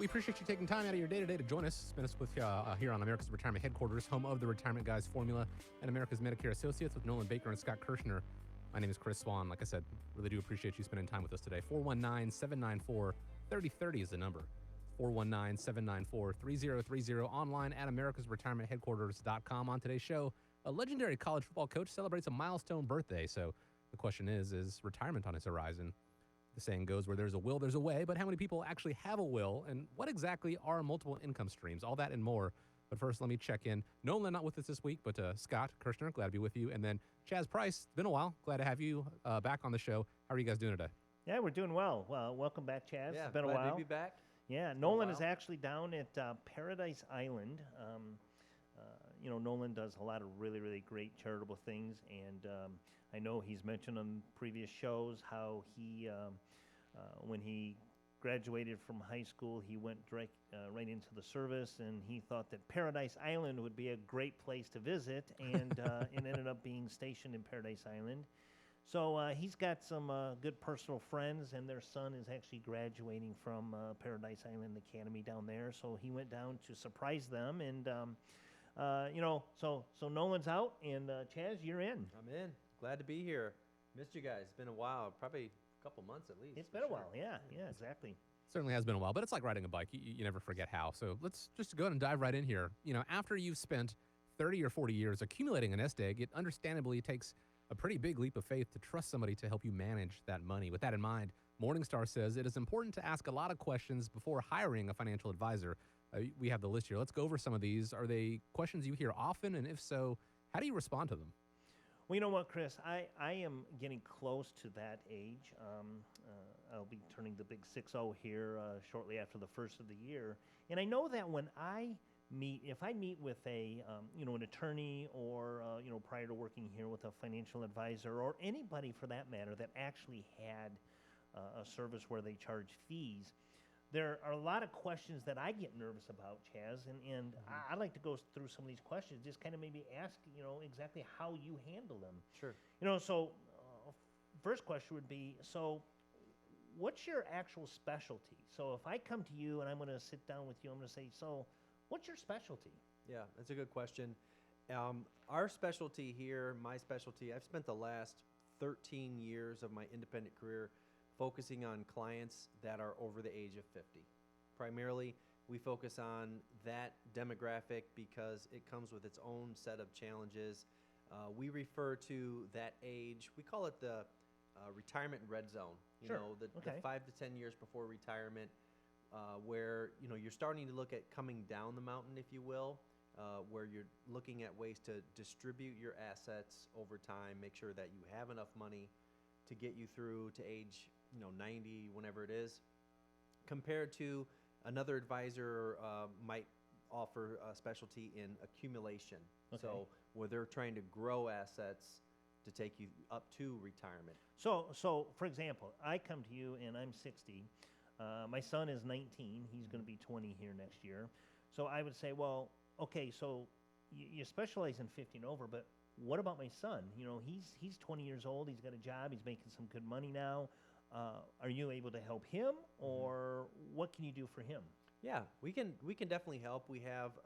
We appreciate you taking time out of your day-to-day to join us. Spend us with here on America's Retirement Headquarters, home of the Retirement Guys formula and America's Medicare Associates with Nolan Baker and Scott Kirshner. My name is Chris Swan. Like I said, really do appreciate you spending time with us today. 419-794-3030 is the number. 419-794-3030, online at americasretirementheadquarters.com. On today's show, a legendary college football coach celebrates a milestone birthday. So the question is retirement on his horizon? The saying goes, where there's a will, there's a way. But how many people actually have a will? And what exactly are multiple income streams? All that and more. But first, let me check in. Nolan, not with us this week, but Scott Kirshner, glad to be with you. And then Chaz Price, it's been a while. Glad to have you back on the show. How are you guys doing today? Yeah, we're doing well. Welcome back, Chaz. Yeah, it's been a while. Glad to be back. Yeah, Nolan is actually down at Paradise Island. Nolan does a lot of really, really great charitable things, and I know he's mentioned on previous shows how he, when he graduated from high school, he went right into the service, and he thought that Paradise Island would be a great place to visit, and it ended up being stationed in Paradise Island. So he's got some good personal friends, and their son is actually graduating from Paradise Island Academy down there. So he went down to surprise them, and so Nolan's out, and Chaz, you're in. I'm in. Glad to be here. Missed you guys. It's been a while, probably a couple months at least. It's been a while, yeah, exactly. Certainly has been a while, but it's like riding a bike. You never forget how. So let's just go ahead and dive right in here. After you've spent 30 or 40 years accumulating a nest egg, it understandably takes a pretty big leap of faith to trust somebody to help you manage that money. With that in mind, Morningstar says it is important to ask a lot of questions before hiring a financial advisor. We have the list here. Let's go over some of these. Are they questions you hear often? And if so, how do you respond to them? Well, you know what, Chris? I am getting close to that age. I'll be turning the big 6-0 here shortly after the first of the year. And I know that when if I meet with an attorney or, prior to working here with a financial advisor or anybody for that matter that actually had a service where they charge fees, there are a lot of questions that I get nervous about, Chaz, and I like to go through some of these questions, just kind of maybe ask, exactly how you handle them. Sure. So first question would be, so what's your actual specialty? So if I come to you and I'm going to sit down with you, I'm going to say, so what's your specialty? Yeah, that's a good question. Our specialty here, my specialty, I've spent the last 13 years of my independent career focusing on clients that are over the age of 50. Primarily, we focus on that demographic because it comes with its own set of challenges. We refer to that age, we call it the retirement red zone. The 5 to 10 years before retirement, where you're starting to look at coming down the mountain, if you will, where you're looking at ways to distribute your assets over time, make sure that you have enough money to get you through to age 90, whenever it is, compared to another advisor might offer a specialty in accumulation. Okay. So where they're trying to grow assets to take you up to retirement. So for example, I come to you and I'm 60. My son is 19. He's going to be 20 here next year. So I would say, well, okay, so you specialize in 50 and over, but what about my son? He's 20 years old. He's got a job. He's making some good money now. Are you able to help him, or what can you do for him? Yeah, we can definitely help. We have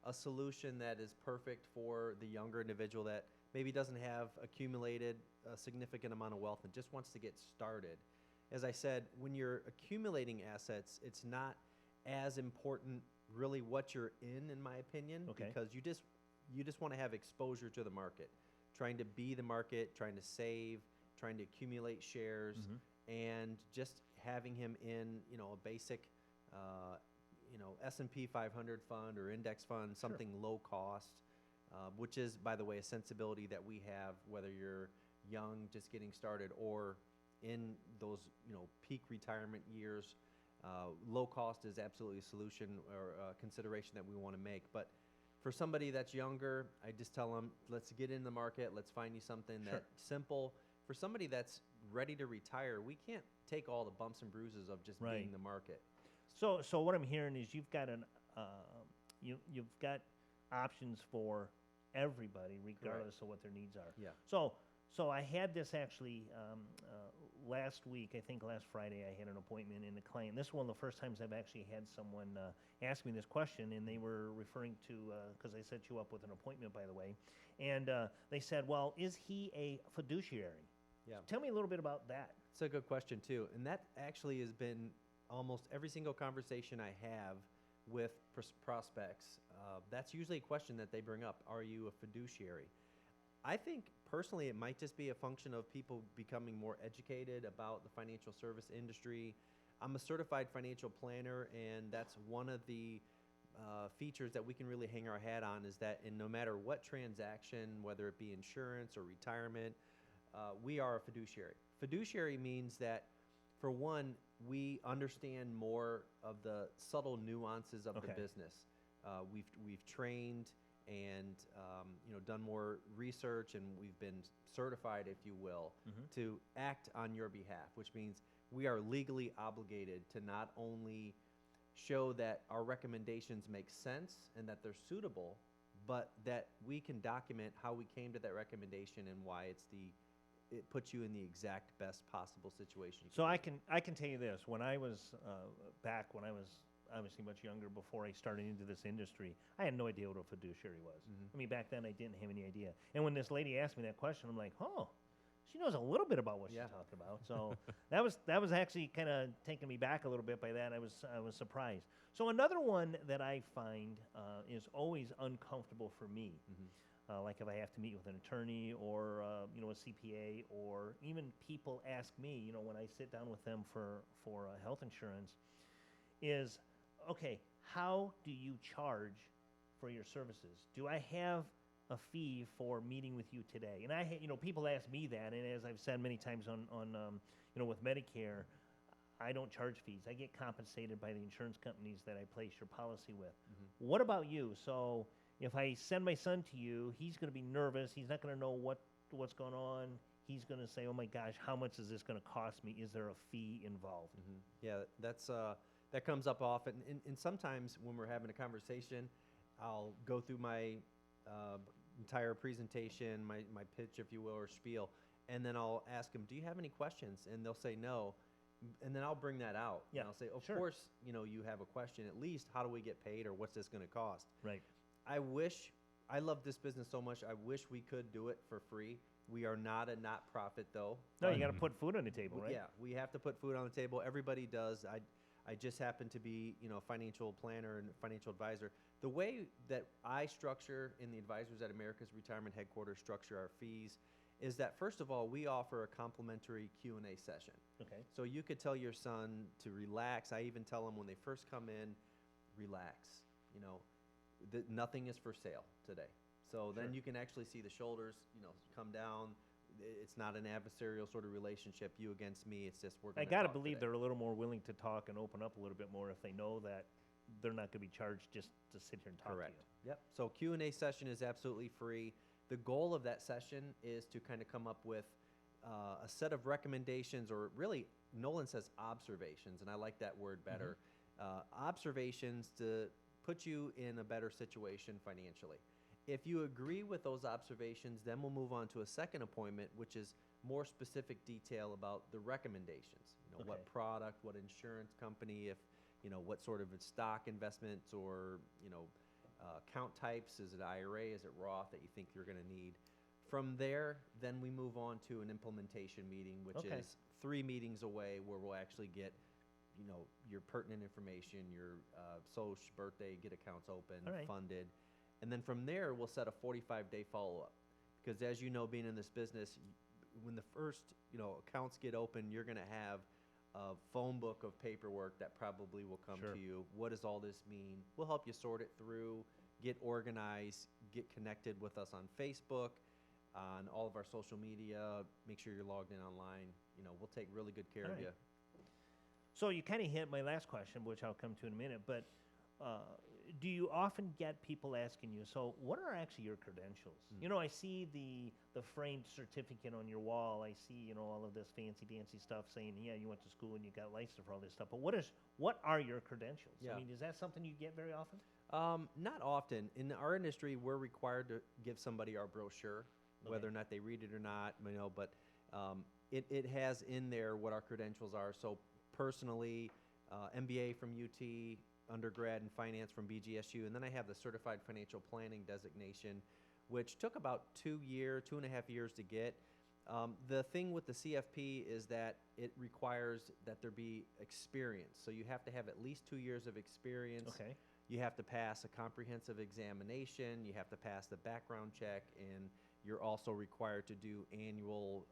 a solution that is perfect for the younger individual that maybe doesn't have accumulated a significant amount of wealth and just wants to get started. As I said, when you're accumulating assets, it's not as important really what you're in my opinion, because you just want to have exposure to the market, trying to be the market, trying to save, trying to accumulate shares, and just having him in, a basic, S&P 500 fund or index fund, something low cost, which is, by the way, a sensibility that we have, whether you're young, just getting started, or in those, peak retirement years. Low cost is absolutely a solution or a consideration that we want to make. But for somebody that's younger, I just tell them, let's get in the market. Let's find you something that's simple. For somebody that's ready to retire, we can't take all the bumps and bruises of just being the market. So what I'm hearing is you've got you've got options for everybody, regardless of what their needs are. Yeah. So So I had this actually last week. I think last Friday I had an appointment in the client. This is one of the first times I've actually had someone ask me this question, and they were referring to, because I set you up with an appointment, by the way, and they said, well, is he a fiduciary? Yeah. Tell me a little bit about that. It's a good question too, and that actually has been almost every single conversation I have with prospects. That's usually a question that they bring up. Are you a fiduciary? I think personally it might just be a function of people becoming more educated about the financial service industry. I'm a certified financial planner, and that's one of the features that we can really hang our hat on, is that in no matter what transaction, whether it be insurance or retirement, we are a fiduciary. Fiduciary means that, for one, we understand more of the subtle nuances of the business. We've trained and done more research, and we've been certified, if you will, to act on your behalf, which means we are legally obligated to not only show that our recommendations make sense and that they're suitable, but that we can document how we came to that recommendation and why it puts you in the exact best possible situation. So I can tell you this: when I was back when I was obviously much younger, before I started into this industry, I had no idea what a fiduciary was. I mean, back then I didn't have any idea. And when this lady asked me that question, I'm like, oh, she knows a little bit about what she's talking about. So that was actually kind of taking me back a little bit by that. I was surprised. So another one that I find is always uncomfortable for me. Like if I have to meet with an attorney or a CPA, or even people ask me, when I sit down with them for health insurance, is, okay, how do you charge for your services? Do I have a fee for meeting with you today? And people ask me that, and as I've said many times on with Medicare, I don't charge fees. I get compensated by the insurance companies that I place your policy with. What about you? So if I send my son to you, he's going to be nervous. He's not going to know what's going on. He's going to say, oh my gosh, how much is this going to cost me? Is there a fee involved? Yeah, that comes up often. And sometimes when we're having a conversation, I'll go through my entire presentation, my pitch, if you will, or spiel, and then I'll ask them, do you have any questions? And they'll say no. And then I'll bring that out. Yeah, and I'll say, of course, you have a question. At least, how do we get paid, or what's this going to cost? Right. I love this business so much. I wish we could do it for free. We are not a not-profit, though. No, you got to put food on the table, right? Yeah, we have to put food on the table. Everybody does. I just happen to be, a financial planner and financial advisor. The way that I structure, and the advisors at America's Retirement Headquarters structure our fees, is that, first of all, we offer a complimentary Q&A session. Okay. So you could tell your son to relax. I even tell them when they first come in, relax. Nothing is for sale today. So then you can actually see the shoulders, come down. It's not an adversarial sort of relationship, you against me. It's just we're going to I got to believe they're a little more willing to talk and open up a little bit more if they know that they're not going to be charged just to sit here and talk Correct. to you. Yep. So Q&A session is absolutely free. The goal of that session is to kind of come up with a set of recommendations, or really, Nolan says observations, and I like that word better. Observations to put you in a better situation financially. If you agree with those observations, then we'll move on to a second appointment, which is more specific detail about the recommendations. What product, what insurance company, if what sort of stock investments or account types. Is it IRA? Is it Roth that you think you're going to need? From there, then we move on to an implementation meeting, which is 3 meetings away, where we'll actually get your pertinent information, your social, birthday, get accounts open, funded. And then from there, we'll set a 45-day follow-up. Because as you know, being in this business, when the first accounts get open, you're going to have a phone book of paperwork that probably will come to you. What does all this mean? We'll help you sort it through, get organized, get connected with us on Facebook, on all of our social media. Make sure you're logged in online. We'll take really good care of you. So you kind of hit my last question, which I'll come to in a minute, but do you often get people asking you, so what are actually your credentials? I see the framed certificate on your wall. I see, all of this fancy dancy stuff saying, yeah, you went to school and you got licensed for all this stuff. But what are your credentials? Yeah. I mean, is that something you get very often? Not often. In our industry, we're required to give somebody our brochure. whether or not they read it or not, but it has in there what our credentials are. So personally, MBA from UT, undergrad in finance from BGSU, and then I have the Certified Financial Planning designation, which took about 2.5 years to get. The thing with the CFP is that it requires that there be experience. So you have to have at least 2 years of experience. Okay. You have to pass a comprehensive examination. You have to pass the background check, and you're also required to do annual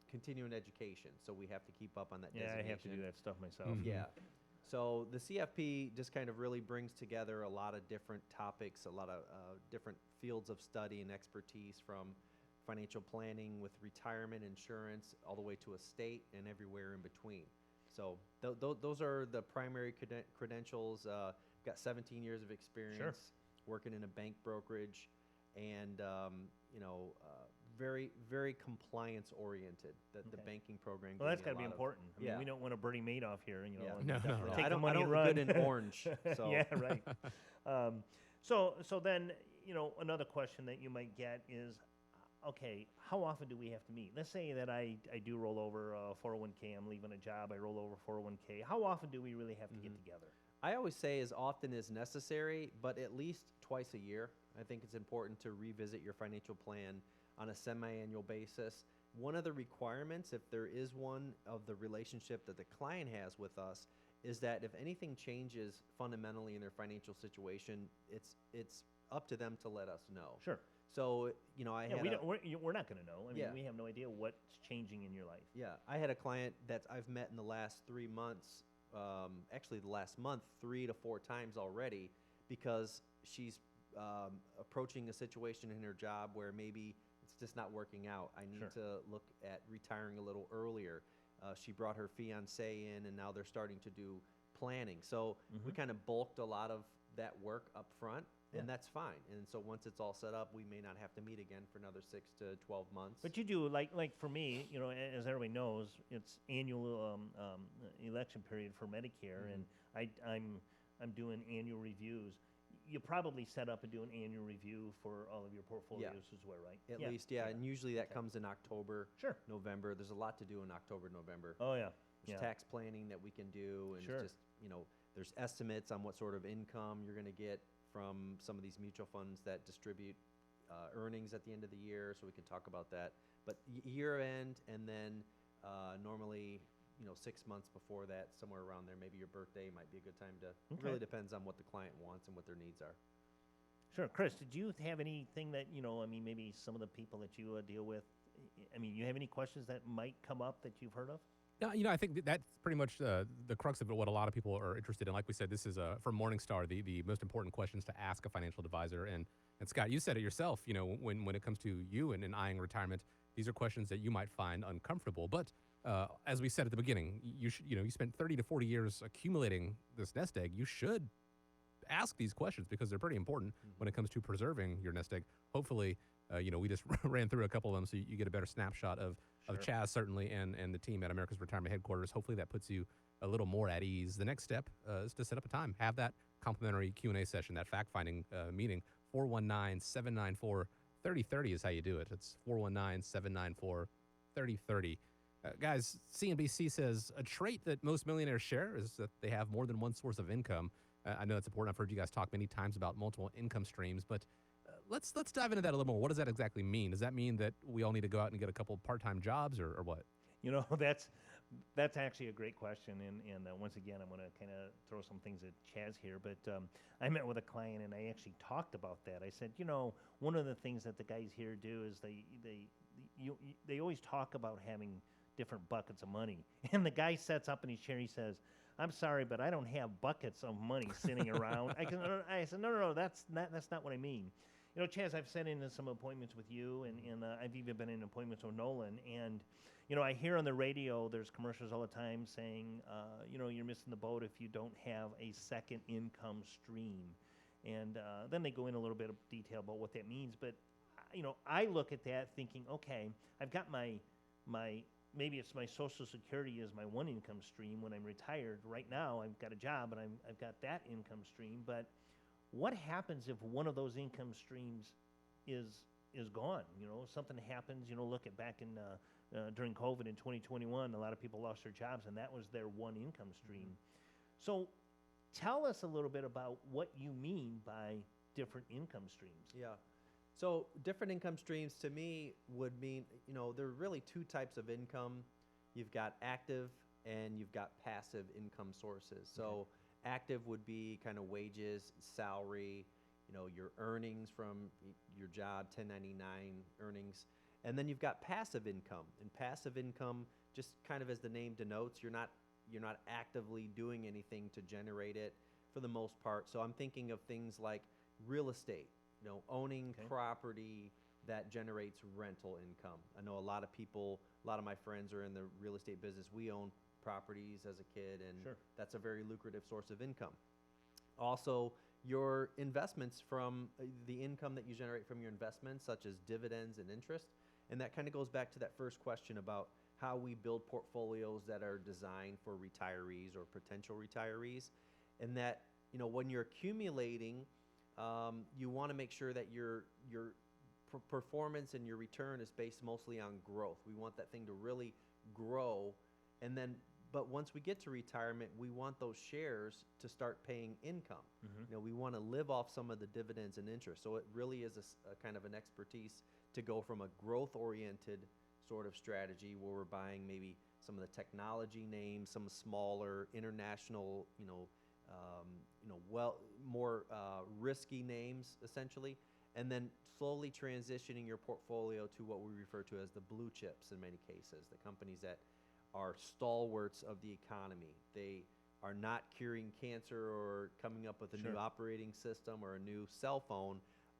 continuing education. So we have to keep up on that Yeah, designation. I have to do that stuff myself. Mhm. Yeah. So the CFP just kind of really brings together a lot of different topics, a lot of different fields of study and expertise, from financial planning with retirement insurance all the way to estate and everywhere in between. So those are the primary credentials. Got 17 years of experience working in a bank brokerage, and very, very compliance oriented. The banking program. Well, gave that's me a got to be lot of- important. I mean, yeah. we don't want a Bernie Madoff here, and Yeah. No, no, no. take I the don't, money I and don't run. good in orange. So Yeah, right. So then, another question that you might get is, okay, how often do we have to meet? Let's say that I do roll over 401k, I'm leaving a job, I roll over 401k. How often do we really have to get together? I always say as often as necessary, but at least twice a year. I think it's important to revisit your financial plan on a semi-annual basis. One of the requirements, if there is one, of the relationship that the client has with us is that if anything changes fundamentally in their financial situation, it's up to them to let us know. Sure. So, I Yeah, had we're not going to know. I mean, Yeah. we have no idea what's changing in your life. I had a client that I've met in the last 3 months, actually the last month, 3 to 4 times already, because she's approaching a situation in her job where maybe it's just not working out. I need to look at retiring a little earlier. She brought her fiance in, and now they're starting to do planning. So we kind of bulked a lot of that work up front, and that's fine. And so once it's all set up, we may not have to meet again for another 6 to 12 months. But you do, like for me, as everybody knows, it's annual election period for Medicare, and I'm doing annual reviews. You probably set up and do an annual review for all of your portfolios as well, right? At least, and usually that comes in October, November. There's a lot to do in October, November. Oh, yeah. There's tax planning that we can do, and just, there's estimates on what sort of income you're going to get from some of these mutual funds that distribute earnings at the end of the year, so we can talk about that. But year end, and then normally, 6 months before that, somewhere around there, maybe your birthday might be a good time to. It really depends on what the client wants and what their needs are. Sure. Chris, did you have anything that, maybe some of the people that you deal with, you have any questions that might come up that you've heard of? Yeah, I think that's pretty much the crux of it, what a lot of people are interested in. Like we said, this is from Morningstar, the most important questions to ask a financial advisor. And Scott, you said it yourself, when it comes to you and eyeing retirement, these are questions that you might find uncomfortable. But as we said at the beginning, you spent 30 to 40 years accumulating this nest egg. You should ask these questions because they're pretty important when it comes to preserving your nest egg. Hopefully, we just ran through a couple of them so you get a better snapshot of Chaz, certainly, and the team at America's Retirement Headquarters. Hopefully that puts you a little more at ease. The next step is to set up a time. Have that complimentary Q&A session, that fact-finding meeting. 419-794-3030 is how you do it. It's 419-794-3030. Guys, CNBC says a trait that most millionaires share is that they have more than one source of income. I know that's important. I've heard you guys talk many times about multiple income streams, but let's dive into that a little more. What does that exactly mean? Does that mean that we all need to go out and get a couple part-time jobs, or what? That's actually a great question, and once again, I'm going to kind of throw some things at Chaz here, but I met with a client, and I actually talked about that. I said, one of the things that the guys here do is they always talk about having different buckets of money, and the guy sets up in his chair, he says, "I'm sorry, but I don't have buckets of money sitting around." I said, no, that's not what I mean. Chaz, I've sat into some appointments with you, and I've even been in appointments with Nolan, and I hear on the radio there's commercials all the time saying, you're missing the boat if you don't have a second income stream, and then they go in a little bit of detail about what that means. But I look at that thinking, okay, I've got my maybe it's my Social Security as my one income stream when I'm retired. Right now, I've got a job and I've got that income stream. But what happens if one of those income streams is is gone. Something happens. Look at back in during COVID in 2021, a lot of people lost their jobs, and that was their one income stream. So, tell us a little bit about what you mean by different income streams. Yeah. So different income streams to me would mean, there are really two types of income. You've got active and you've got passive income sources. So active would be kind of wages, salary, your earnings from your job, 1099 earnings. And then you've got passive income. And passive income, just kind of as the name denotes, you're not actively doing anything to generate it for the most part. So I'm thinking of things like real estate, owning property that generates rental income. I know a lot of my friends are in the real estate business. We own properties as a kid, and that's a very lucrative source of income. Also, your investments from the income that you generate from your investments, such as dividends and interest. And that kind of goes back to that first question about how we build portfolios that are designed for retirees or potential retirees. And that, when you're accumulating, you want to make sure that your performance and your return is based mostly on growth. We want that thing to really grow. And then, but once we get to retirement, we want those shares to start paying income. We want to live off some of the dividends and interest. So it really is a kind of an expertise to go from a growth-oriented sort of strategy where we're buying maybe some of the technology names, some smaller international, more risky names essentially, and then slowly transitioning your portfolio to what we refer to as the blue chips in many cases, the companies that are stalwarts of the economy. They are not curing cancer or coming up with a new operating system or a new cell phone,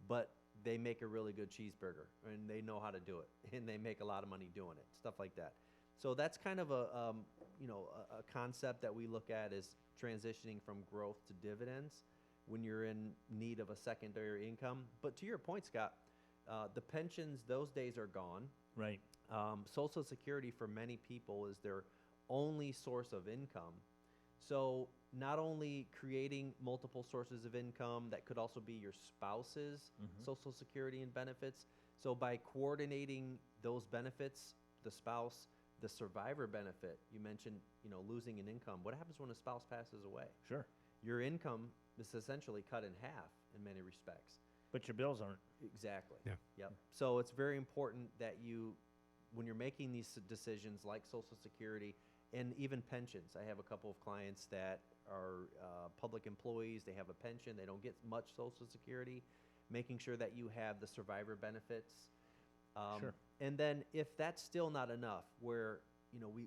but they make a really good cheeseburger and they know how to do it and they make a lot of money doing it, stuff like that. So that's kind of a concept that we look at is transitioning from growth to dividends when you're in need of a secondary income. But to your point, Scott, the pensions, those days are gone. Right. Social Security for many people is their only source of income. So not only creating multiple sources of income, that could also be your spouse's Social Security and benefits. So by coordinating those benefits, the spouse, the survivor benefit, you mentioned, losing an income. What happens when a spouse passes away? Sure. Your income is essentially cut in half in many respects. But your bills aren't. Exactly. Yeah. Yep. So it's very important that when you're making these decisions like Social Security and even pensions. I have a couple of clients that are public employees. They have a pension. They don't get much Social Security. Making sure that you have the survivor benefits. And then if that's still not enough, where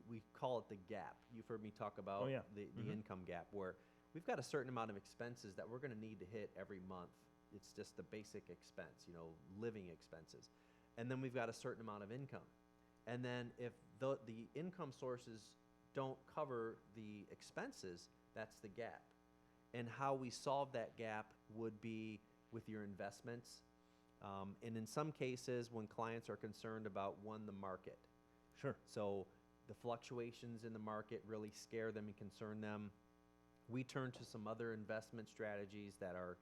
we call it the gap. You've heard me talk about the income gap, where we've got a certain amount of expenses that we're going to need to hit every month. It's just the basic expense, living expenses. And then we've got a certain amount of income. And then if the income sources don't cover the expenses, that's the gap. And how we solve that gap would be with your investments. And in some cases, when clients are concerned about, the market. Sure. So the fluctuations in the market really scare them and concern them. We turn to some other investment strategies that are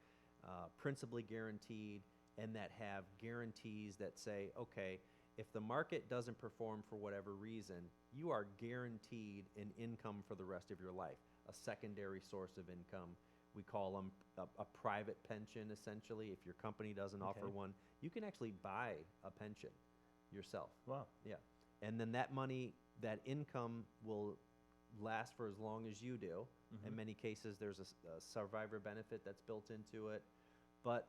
principally guaranteed and that have guarantees that say, okay, if the market doesn't perform for whatever reason, you are guaranteed an income for the rest of your life, a secondary source of income. We call them a private pension, essentially. If your company doesn't offer one, you can actually buy a pension yourself. Wow. Yeah. And then that money, that income will last for as long as you do. In many cases, there's a survivor benefit that's built into it. But,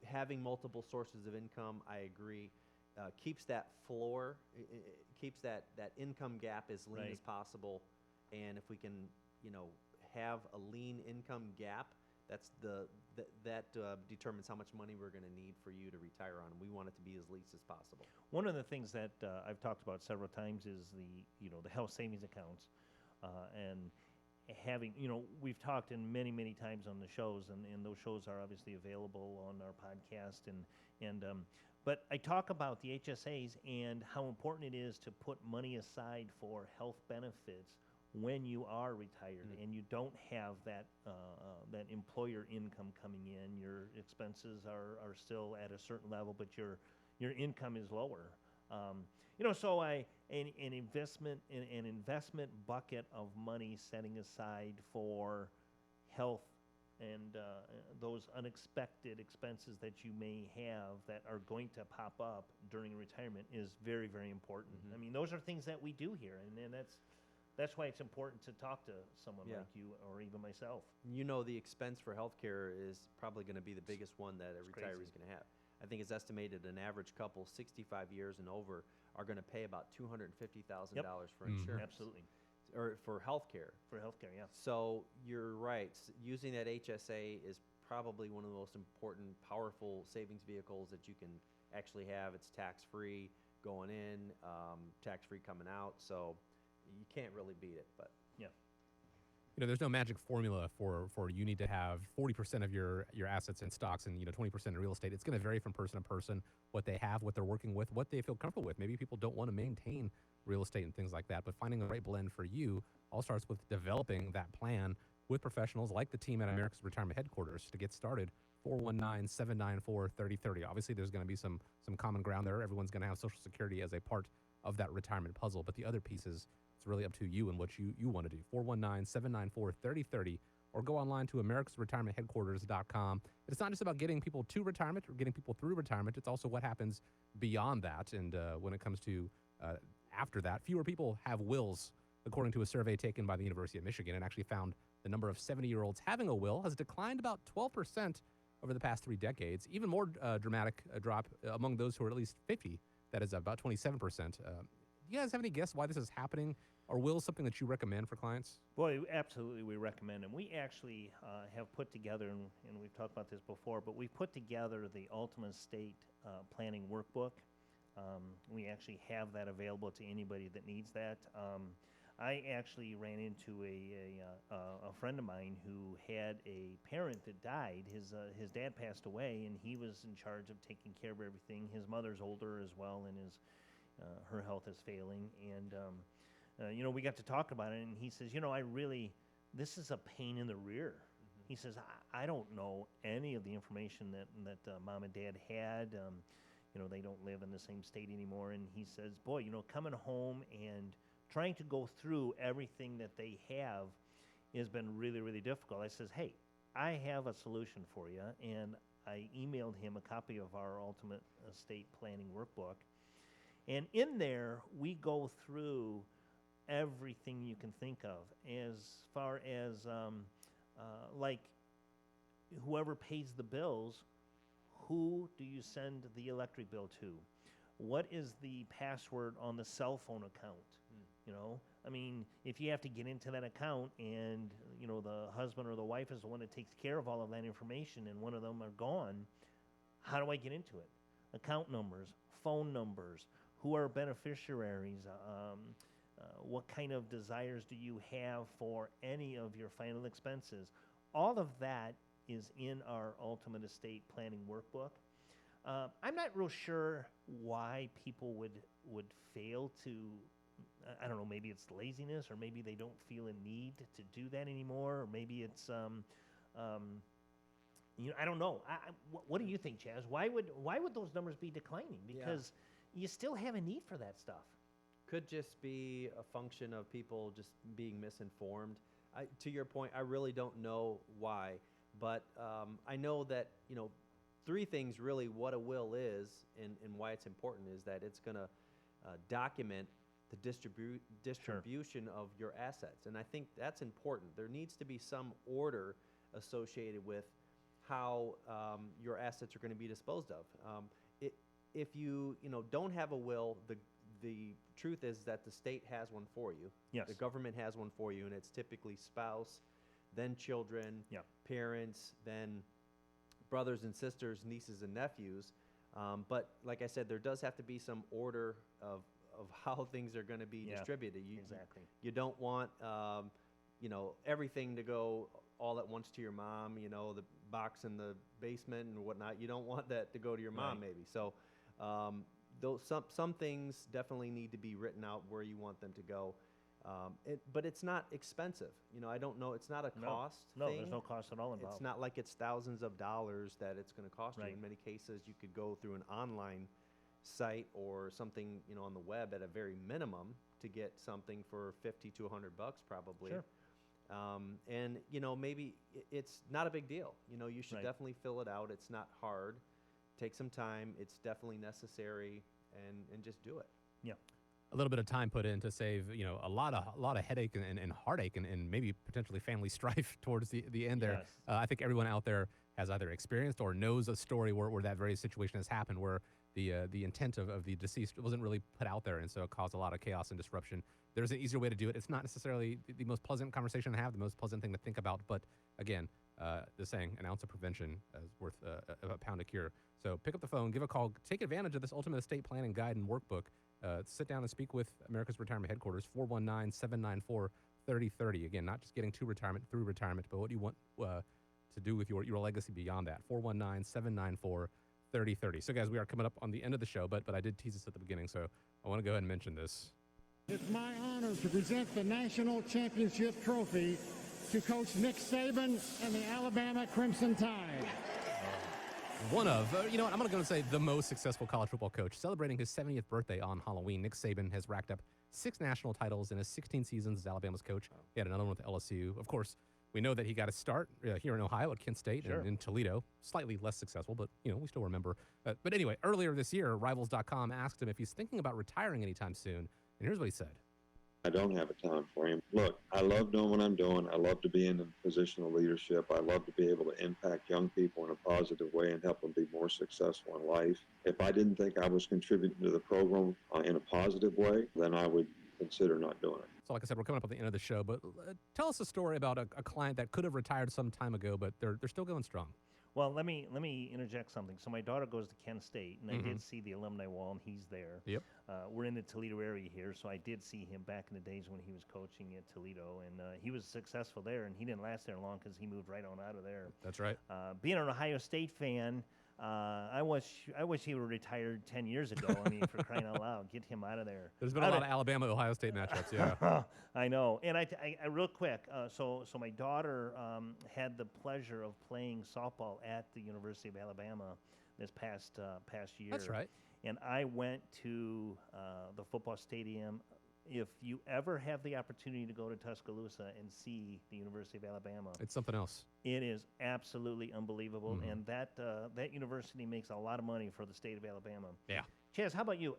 having multiple sources of income, I agree, keeps that floor, keeps that income gap as lean as possible. And if we can, have a lean income gap, that determines how much money we're going to need for you to retire on. We want it to be as least as possible. One of the things that I've talked about several times is the health savings accounts, and having, we've talked in many times on the shows, and those shows are obviously available on our podcast, but I talk about the HSAs and how important it is to put money aside for health benefits when you are retired and you don't have that employer income coming in. expenses are still at a certain level, but your income is lower. So an investment bucket of money setting aside for health and those unexpected expenses that you may have that are going to pop up during retirement is very, very important. I mean, those are things that we do here, and that's why it's important to talk to someone like you or even myself. The expense for healthcare is probably going to be the biggest one that a retiree is going to have. I think it's estimated an average couple 65 years and over are going to pay about $250,000 for insurance. Absolutely. Or for healthcare. For healthcare, yeah. So you're right. Using that HSA is probably one of the most important, powerful savings vehicles that you can actually have. It's tax-free going in, tax-free coming out. So you can't really beat it. But yeah. There's no magic formula for you need to have 40% of your assets in stocks and 20% in real estate. It's going to vary from person to person, what they have, what they're working with, what they feel comfortable with. Maybe people don't want to maintain real estate and things like that, but finding the right blend for you all starts with developing that plan with professionals like the team at America's Retirement Headquarters. To get started, 419-794-3030. Obviously, there's going to be some common ground there. Everyone's going to have Social Security as a part of that retirement puzzle, but the other pieces, it's really up to you and what you want to do. 419-794-3030, or go online to americasretirementheadquarters.com. It's not just about getting people to retirement or getting people through retirement. It's also what happens beyond that. And when it comes to after that, fewer people have wills, according to a survey taken by the University of Michigan, and actually found the number of 70-year-olds having a will has declined about 12% over the past 3 decades. Even more dramatic drop among those who are at least 50. That is about 27%. Do you guys have any guess why this is happening? Or will something that you recommend for clients? Boy, absolutely, we recommend them. We actually have put together, and we've talked about this before, but we've put together the Ultimate Estate Planning Workbook. We actually have that available to anybody that needs that. I actually ran into a friend of mine who had a parent that died. His dad passed away, and he was in charge of taking care of everything. His mother's older as well, and her health is failing. And we got to talk about it, and he says, this is a pain in the rear. He says, I don't know any of the information that mom and dad had. They don't live in the same state anymore. And he says, boy, coming home and trying to go through everything that they have has been really, really difficult. I says, hey, I have a solution for you. And I emailed him a copy of our Ultimate Estate Planning Workbook. And in there, we go through everything you can think of as far as like whoever pays the bills, who do you send the electric bill to? What is the password on the cell phone account? I mean, if you have to get into that account and, the husband or the wife is the one that takes care of all of that information and one of them are gone, how do I get into it? Account numbers, phone numbers, who are beneficiaries, what kind of desires do you have for any of your final expenses? All of that is in our Ultimate Estate Planning Workbook. I'm not real sure why people would fail to, I don't know, maybe it's laziness, or maybe they don't feel a need to do that anymore, or maybe it's, I don't know. What do you think, Chaz? Why would those numbers be declining? Because you still have a need for that stuff. Could just be a function of people just being misinformed. To your point, I really don't know why, but I know that, 3 things really what a will is and why it's important is that it's going to document the distribution of your assets. And I think that's important. There needs to be some order associated with how your assets are going to be disposed of. If you don't have a will, the truth is that the state has one for you. Yes. The government has one for you, and it's typically spouse, then children, parents, then brothers and sisters, nieces and nephews. But like I said, there does have to be some order of how things are going to be distributed. Exactly. You don't want everything to go all at once to your mom. The box in the basement and whatnot. You don't want that to go to your mom, maybe. So some things definitely need to be written out where you want them to go. But it's not expensive. I don't know. It's not a cost No, thing. there's no cost at all involved. It's not like it's thousands of dollars that it's going to cost you. Right. In many cases, you could go through an online site or something, on the web at a very minimum to get something for $50 to $100 probably. Sure. And maybe it's not a big deal. You should Right. definitely fill it out. It's not hard. Take some time. It's definitely necessary, and just do it. Yeah. A little bit of time put in to save, a lot of headache and heartache and maybe potentially family strife towards the end there. Yes. I think everyone out there has either experienced or knows a story where that very situation has happened, where the intent of the deceased wasn't really put out there, and so it caused a lot of chaos and disruption. There's an easier way to do it. It's not necessarily the most pleasant conversation to have, the most pleasant thing to think about, but again, the saying, an ounce of prevention is worth a pound of cure. So pick up the phone, give a call, take advantage of this Ultimate Estate Planning Guide and Workbook. Sit down and speak with America's Retirement Headquarters, 419-794-3030. Again, not just getting to retirement, through retirement, but what you want to do with your legacy beyond that. 419-794-3030. So, guys, we are coming up on the end of the show, but I did tease this at the beginning, so I want to go ahead and mention this. It's my honor to present the National Championship Trophy to Coach Nick Saban and the Alabama Crimson Tide. One of, I'm going to go and say the most successful college football coach. Celebrating his 70th birthday on Halloween, Nick Saban has racked up 6 national titles in his 16 seasons as Alabama's coach. He had another one with LSU. Of course, we know that he got a start here in Ohio at Kent State Sure. and in Toledo. Slightly less successful, but, we still remember. But anyway, earlier this year, Rivals.com asked him if he's thinking about retiring anytime soon. And here's what he said. I don't have a time frame. Look, I love doing what I'm doing. I love to be in a position of leadership. I love to be able to impact young people in a positive way and help them be more successful in life. If I didn't think I was contributing to the program in a positive way, then I would consider not doing it. So like I said, we're coming up at the end of the show, but tell us a story about a client that could have retired some time ago, but they're still going strong. Well, let me interject something. So my daughter goes to Kent State, and I did see the alumni wall, and he's there. Yep. We're in the Toledo area here, so I did see him back in the days when he was coaching at Toledo, and he was successful there, and he didn't last there long because he moved right on out of there. That's right. Being an Ohio State fan, I wish he would have retired 10 years ago. I mean, for crying out loud, get him out of there. There's been a lot of Alabama-Ohio State matchups, yeah. I know. And I real quick, so my daughter had the pleasure of playing softball at the University of Alabama this past year. That's right. And I went to the football stadium. If you ever have the opportunity to go to Tuscaloosa and see the University of Alabama, It's something else. it is absolutely unbelievable. And that university makes a lot of money for the state of Alabama. Yeah. Chaz, how about you?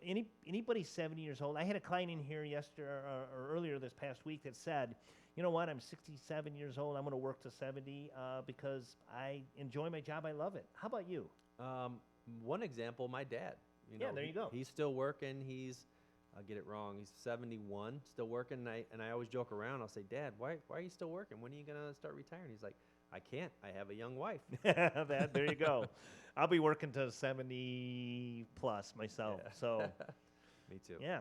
Anybody 70 years old? I had a client in here yesterday or earlier this past week that said, you know what, I'm 67 years old. I'm going to work to 70 because I enjoy my job. I love it. How about you? One example, my dad. Yeah, there you go. He's still working. I'll get it wrong. He's 71, still working. And I always joke around. I'll say, Dad, why are you still working? When are you going to start retiring? He's like, I can't. I have a young wife. There you go. I'll be working to 70 plus myself. Yeah. So, Me too. yeah.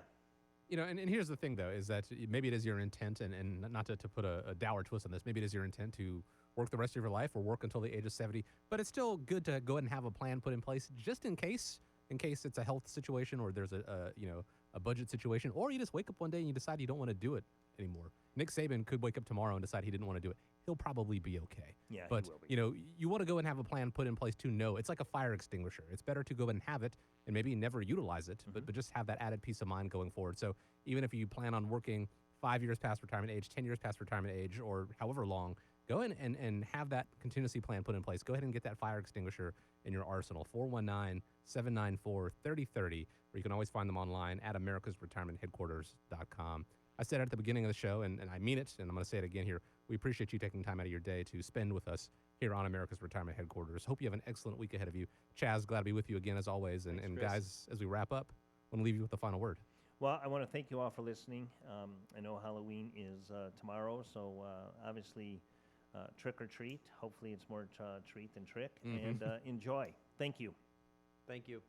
And here's the thing, though, is that maybe it is your intent, and not to put a dour twist on this, maybe it is your intent to work the rest of your life or work until the age of 70, but it's still good to go ahead and have a plan put in place just in case it's a health situation or there's a budget situation, or you just wake up one day and you decide you don't want to do it anymore. Nick Saban could wake up tomorrow and decide he didn't want to do it. He'll probably be okay. Yeah, but he will be. you want to go and have a plan put in place to know. It's like a fire extinguisher. It's better to go and have it and maybe never utilize it, but just have that added peace of mind going forward. So even if you plan on working 5 years past retirement age, 10 years past retirement age, or however long, go in and have that contingency plan put in place. Go ahead and get that fire extinguisher in your arsenal. 419-794-3030, or you can always find them online at americasretirementheadquarters.com. I said it at the beginning of the show, and I mean it, and I'm going to say it again here. We appreciate you taking time out of your day to spend with us here on America's Retirement Headquarters. Hope you have an excellent week ahead of you. Chaz, glad to be with you again as always. And Chris. Guys, as we wrap up, I want to leave you with the final word. Well, I want to thank you all for listening. I know Halloween is tomorrow, so obviously trick or treat. Hopefully it's more treat than trick. And enjoy. Thank you. Thank you.